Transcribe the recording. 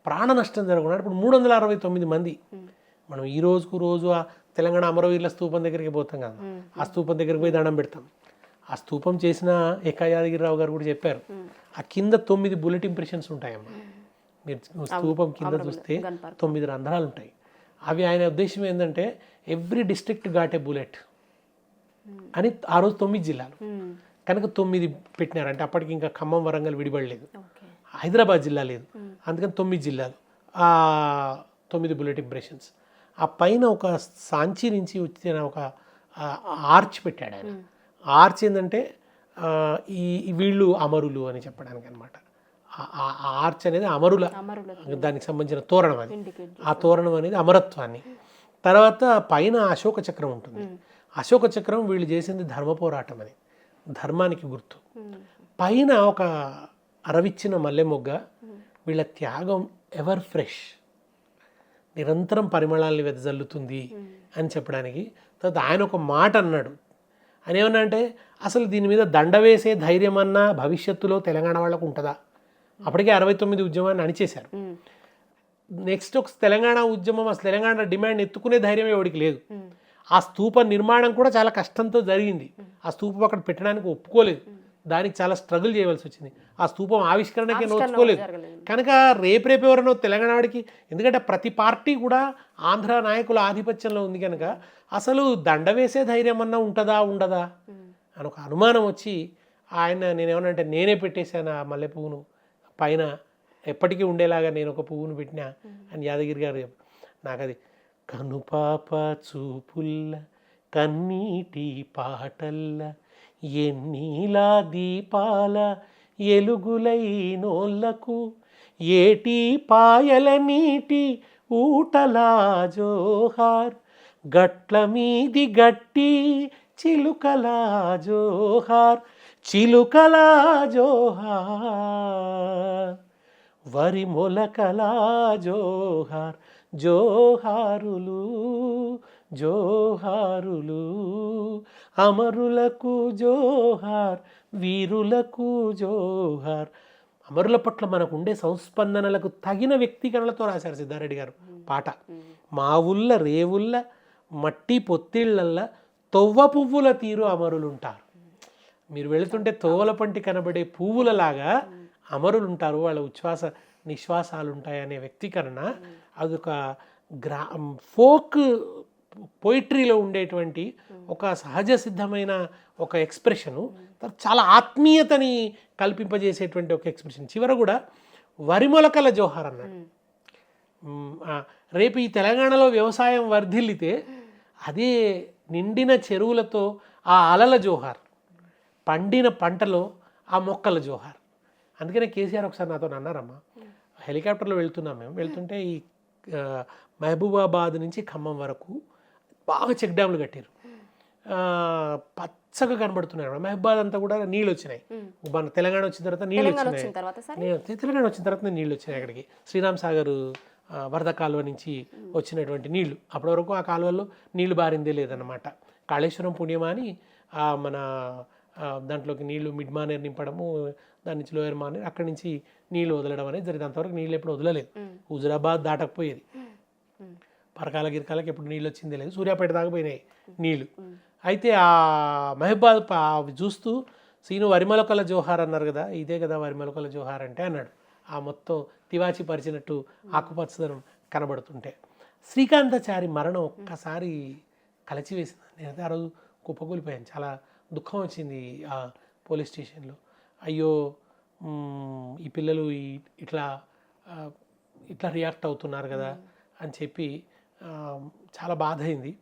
ప్రాణ నష్టం జరగకుండా ఇప్పుడు 369 మంది మనం ఈ రోజుకు రోజు ఆ తెలంగాణ అమరవీరుల స్తూపం దగ్గరికి పోతాం కదా, ఆ స్తూపం దగ్గరికి పోయి దండం పెడతాం. ఆ స్తూపం చేసిన ఏకా యాదగిరిరావు గారు కూడా చెప్పారు, ఆ కింద 9 బుల్లెట్ ఇంప్రెషన్స్ ఉంటాయమ్మా. మీరు స్తూపం కింద చూస్తే 9 రంధ్రాలు ఉంటాయి. అవి ఆయన ఉద్దేశం ఏంటంటే ఎవ్రీ డిస్ట్రిక్ట్ ఘాట్ ఏ బుల్లెట్ అని. ఆ రోజు 9 జిల్లాలు కనుక 9 పెట్టినారు. అంటే అప్పటికి ఇంకా ఖమ్మం వరంగల్ విడిపడలేదు, హైదరాబాద్ జిల్లా లేదు, అందుకని 9 జిల్లాలు, 9 బుల్లెట్ ఇంప్రెషన్స్. ఆ పైన ఒక సాంచి నుంచి వచ్చిన ఒక ఆర్చ్ పెట్టాడు ఆయన. ఆర్చ్ ఏంటంటే ఈ వీళ్ళు అమరులు అని చెప్పడానికి అనమాట. ఆ ఆర్చ్ అనేది అమరుల దానికి సంబంధించిన తోరణం, అది ఆ తోరణం అనేది అమరత్వాన్ని. తర్వాత పైన అశోక చక్రం ఉంటుంది. అశోక చక్రం వీళ్ళు చేసింది ధర్మ పోరాటం అని, ధర్మానికి గుర్తు. పైన ఒక అరవిచ్చిన మల్లె మొగ్గ, వీళ్ళ త్యాగం ఎవర్ ఫ్రెష్, నిరంతరం పరిమళాల్ని వెదజల్లుతుంది అని చెప్పడానికి. తర్వాత ఆయన ఒక మాట అన్నాడు, ఆయన ఏమన్నా అంటే అసలు దీని మీద దండ వేసే ధైర్యం అన్నా భవిష్యత్తులో తెలంగాణ వాళ్ళకు ఉంటుందా? అప్పటికే 69 ఉద్యమాన్ని అణిచేశారు. నెక్స్ట్ ఒక తెలంగాణ ఉద్యమం, అసలు తెలంగాణ డిమాండ్ ఎత్తుకునే ధైర్యం ఎవరికి లేదు. ఆ స్తూప నిర్మాణం కూడా చాలా కష్టంతో జరిగింది. ఆ స్తూపం అక్కడ పెట్టడానికి ఒప్పుకోలేదు, దానికి చాలా స్ట్రగుల్ చేయవలసి వచ్చింది. ఆ స్తూపం ఆవిష్కరణకి నోచుకోలేదు. కనుక రేపు ఎవరైనా తెలంగాణ వాడికి, ఎందుకంటే ప్రతి పార్టీ కూడా ఆంధ్ర నాయకుల ఆధిపత్యంలో ఉంది కనుక అసలు దండ వేసే ధైర్యం అన్నా ఉంటుందా ఉండదా అని ఒక అనుమానం వచ్చి ఆయన, నేనేమనంటే నేనే పెట్టేశాను ఆ మల్లె పువ్వును పైన ఎప్పటికీ ఉండేలాగా నేను ఒక పువ్వును పెట్టినా అని యాదగిరి గారు. నాకు అది కనుపాప చూపుల్ల కన్నీటి పాటల్ల ఎన్నీలా దీపాల ఎలుగులైనోళ్లకు ఏటి పాయల నీటి ఊటలా జోహార్ గట్ల మీది గట్టి చిలుకలా జోహార్ చిలుకలా జోహార్ వరి మొలకలా జోహార్ జోహారులు జోహారులు అమరులకు జోహార్ వీరులకు జోహార్. అమరుల పట్ల మనకు ఉండే సంస్పందనలకు తగిన వ్యక్తీకరణలతో రాశారు సిద్ధారెడ్డి గారు పాట. మా ఊళ్ళ రేవుల్ల మట్టి పొత్తిళ్ళల్లా తొవ్వ పువ్వుల తీరు అమరులుంటారు. మీరు వెళుతుంటే తోవల పంటి కనబడే పువ్వులలాగా అమరులు ఉంటారు, వాళ్ళ ఉచ్ఛ్వాస నిశ్వాసాలు ఉంటాయనే వ్యక్తీకరణ అదొక ఫోక్ పోయిట్రీలో ఉండేటువంటి ఒక సహజ సిద్ధమైన ఒక ఎక్స్ప్రెషను, చాలా ఆత్మీయతని కల్పింపజేసేటువంటి ఒక ఎక్స్ప్రెషన్. చివర కూడా వరిమొలకల జోహార్ అన్నాడు. రేపు ఈ తెలంగాణలో వ్యవసాయం వర్ధిల్లితే అదే నిండిన చెరువులతో ఆ అలల జోహార్, పండిన పంటలో ఆ మొక్కల జోహార్. అందుకనే కేసీఆర్ ఒకసారి నాతో అన్నారమ్మా, హెలికాప్టర్లో వెళ్తున్నాం మేము, వెళ్తుంటే ఈ మహబూబాబాద్ నుంచి ఖమ్మం వరకు బాగా చెక్ డ్యామ్లు కట్టారు, పచ్చగా కనబడుతున్నాయి. మహబూబాద్ అంతా కూడా నీళ్ళు వచ్చినాయి. మన తెలంగాణ వచ్చిన తర్వాత నీళ్ళు వచ్చినాయి, తెలంగాణ వచ్చిన తర్వాత నీళ్ళు వచ్చినాయి అక్కడికి. శ్రీరామ్ సాగర్ వరద కాలువ నుంచి వచ్చినటువంటి నీళ్లు, అప్పటి వరకు ఆ కాలువల్లో నీళ్లు బారిందే లేదన్నమాట. కాళేశ్వరం పుణ్యమా అని మన దాంట్లోకి నీళ్లు మిడ్ మానేర్ నింపడము, దాని నుంచి లోయర్ మానేర్, అక్కడి నుంచి నీళ్లు వదలడం అనేది జరిగింది. అంతవరకు నీళ్ళు ఎప్పుడు వదలలేదు, హుజురాబాద్ దాటకపోయేది, పరకాల గిరకాలకి ఎప్పుడు నీళ్ళు వచ్చిందే లేదు, సూర్యాపేట దాకా పోయినాయి నీళ్లు. అయితే ఆ మహబూబాద్ చూస్తూ సీను వరిమొలకల జోహార్ అన్నారు కదా, ఇదే కదా వరిమొలకల జోహార్ అంటే అన్నాడు. ఆ మొత్తం తివాచి పరిచినట్టు ఆకుపచ్చదనం కనబడుతుంటే శ్రీకాంతాచారి మరణం ఒక్కసారి కలచివేసింది. నేనైతే ఆ రోజు కుప్పకూలిపోయాను, చాలా దుఃఖం వచ్చింది ఆ పోలీస్ స్టేషన్లో. అయ్యో ఈ పిల్లలు ఇట్లా రియాక్ట్ అవుతున్నారు కదా అని చెప్పి చాలా బాధ అయింది.